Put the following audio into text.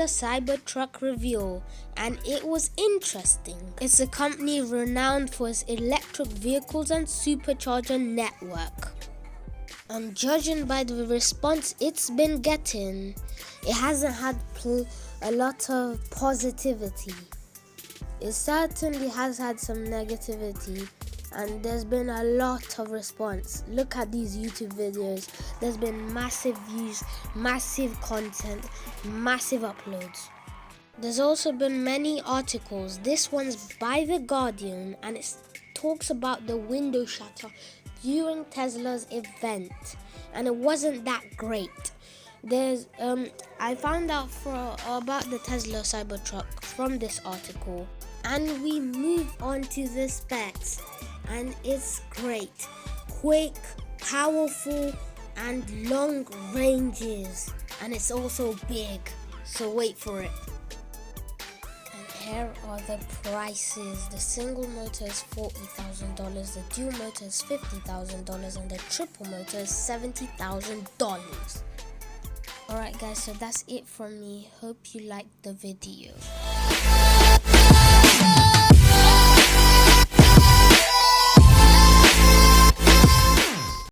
Cybertruck review, and it was interesting. It's a company renowned for its electric vehicles and supercharger network. And judging by the response it's been getting, it hasn't had a lot of positivity. It certainly has had some negativity, and there's been a lot of response. Look at these YouTube videos. There's been massive views, massive content, massive uploads. There's also been many articles. This one's by The Guardian, and it talks about the window shatter during Tesla's event, and it wasn't that great. I found out about the Tesla Cybertruck from this article, and we move on to the specs, and it's great, quick, powerful, and long ranges, and it's also big, so wait for it. Here are the prices. The single motor is $40,000, the dual motor is $50,000, and the triple motor is $70,000. Alright guys, so that's it from me. Hope you liked the video.